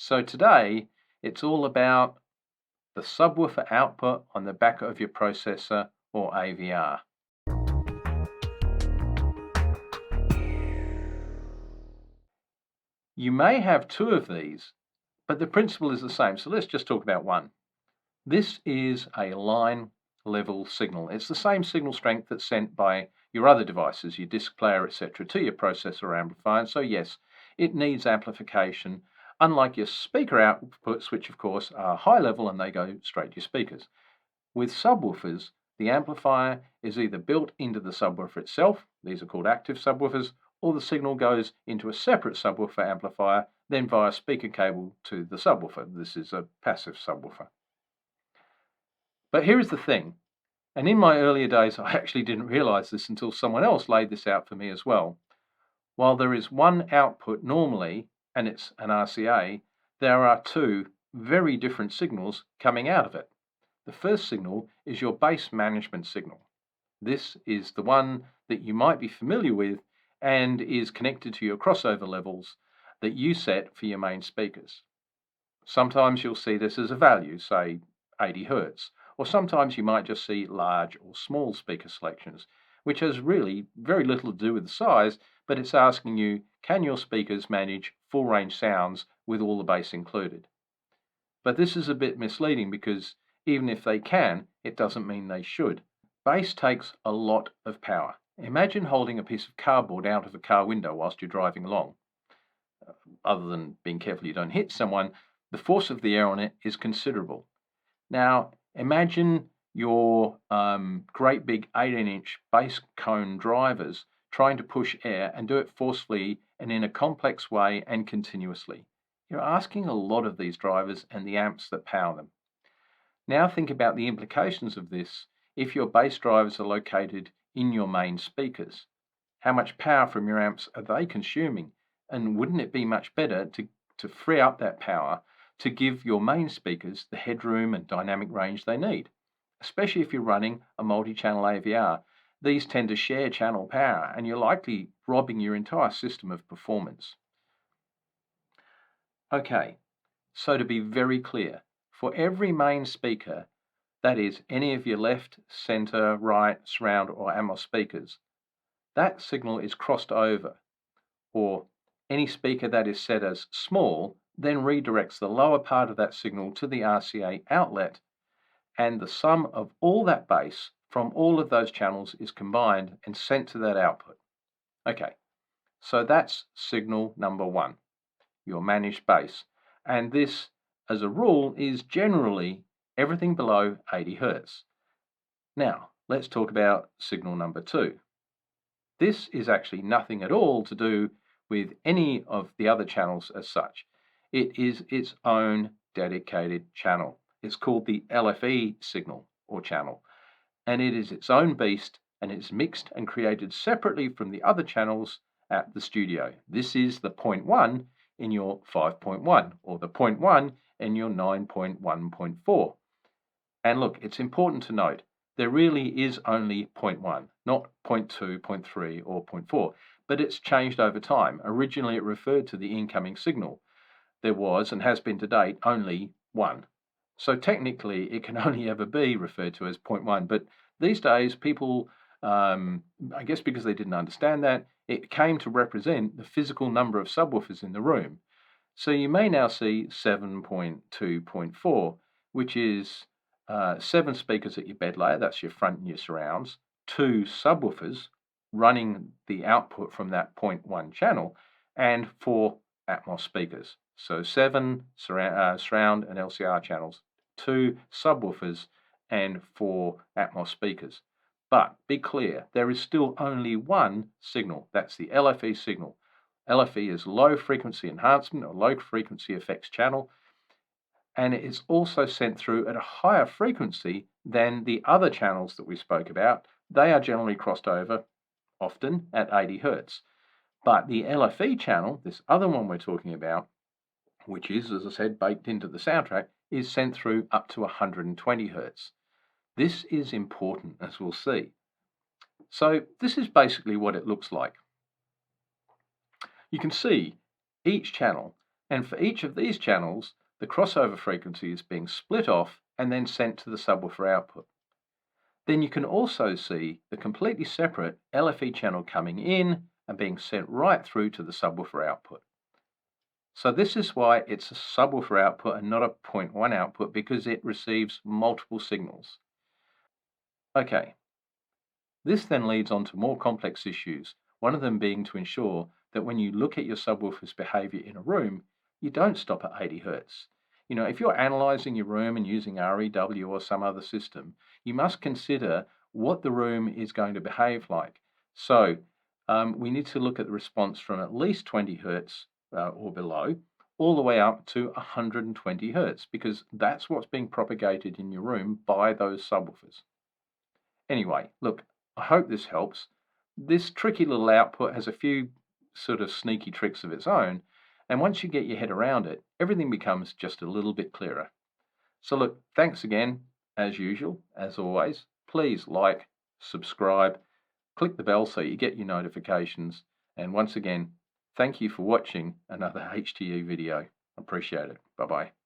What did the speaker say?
So today, it's all about the subwoofer output on the back of your processor or AVR. You may have two of these, but the principle is the same. So let's just talk about one. This is a line level signal. It's the same signal strength that's sent by your other devices, your disc player, etc., to your processor or amplifier. And so yes, it needs amplification, unlike your speaker outputs, which of course are high level and they go straight to your speakers. With subwoofers, the amplifier is either built into the subwoofer itself, these are called active subwoofers, or the signal goes into a separate subwoofer amplifier, then via speaker cable to the subwoofer. This is a passive subwoofer. But here is the thing, and in my earlier days I actually didn't realize this until someone else laid this out for me as well. While there is one output normally, and it's an RCA, there are two very different signals coming out of it. The first signal is your base management signal. This is the one that you might be familiar with and is connected to your crossover levels that you set for your main speakers. Sometimes you'll see this as a value, say 80 Hz, or sometimes you might just see large or small speaker selections, which has really very little to do with the size, but it's asking you, can your speakers manage full range sounds with all the bass included? But this is a bit misleading because even if they can, it doesn't mean they should. Bass takes a lot of power. Imagine holding a piece of cardboard out of a car window whilst you're driving along. Other than being careful you don't hit someone, the force of the air on it is considerable. Now, imagine your great big 18-inch bass cone drivers trying to push air and do it forcefully and in a complex way and continuously. You're asking a lot of these drivers and the amps that power them. Now think about the implications of this if your bass drivers are located in your main speakers. How much power from your amps are they consuming? And wouldn't it be much better to free up that power to give your main speakers the headroom and dynamic range they need? Especially if you're running a multi-channel AVR. These tend to share channel power and you're likely robbing your entire system of performance. Okay, so to be very clear, for every main speaker, that is any of your left, center, right, surround or Atmos speakers, that signal is crossed over, or any speaker that is set as small then redirects the lower part of that signal to the RCA outlet, and the sum of all that bass from all of those channels is combined and sent to that output. Okay, so that's signal number one, your managed bass, and this as a rule is generally everything below 80 Hz. Now let's talk about signal number two. This is actually nothing at all to do with any of the other channels as such. It is its own dedicated channel. It's called the LFE signal or channel, and it is its own beast, and it's mixed and created separately from the other channels at the studio. This is the 0.1 in your 5.1 or the 0.1 in your 9.1.4. And look, it's important to note, there really is only 0.1, not 0.2, 0.3 or 0.4, but it's changed over time. Originally it referred to the incoming signal. There was, and has been to date, only 1. So technically it can only ever be referred to as 0.1, but these days people, I guess because they didn't understand that, it came to represent the physical number of subwoofers in the room. So you may now see 7.2.4, which is 7 speakers at your bed layer, that's your front and your surrounds, 2 subwoofers running the output from that 0.1 channel, and 4 Atmos speakers. So 7 surround and LCR channels, 2 subwoofers, and 4 Atmos speakers. But be clear, there is still only one signal, that's the LFE signal. LFE is low frequency enhancement or low frequency effects channel, and it is also sent through at a higher frequency than the other channels that we spoke about. They are generally crossed over, often at 80 Hz. But the LFE channel, this other one we're talking about, which is, as I said, baked into the soundtrack, is sent through up to 120 Hz. This is important, as we'll see. So this is basically what it looks like. You can see each channel And for each of these channels, the crossover frequency is being split off and then sent to the subwoofer output. Then you can also see the completely separate LFE channel coming in and being sent right through to the subwoofer output. So this is why it's a subwoofer output and not a 0.1 output, because it receives multiple signals. Okay, this then leads on to more complex issues, one of them being to ensure that when you look at your subwoofer's behavior in a room, you don't stop at 80 Hertz. If you're analyzing your room and using REW or some other system, you must consider what the room is going to behave like. So we need to look at the response from at least 20 Hertz or below, all the way up to 120 Hertz, because that's what's being propagated in your room by those subwoofers. Anyway, look, I hope this helps. This tricky little output has a few sort of sneaky tricks of its own, and once you get your head around it, everything becomes just a little bit clearer. So look, thanks again, as usual, as always. Please like, subscribe, click the bell so you get your notifications, and once again, thank you for watching another HTE video. Appreciate it. Bye-bye.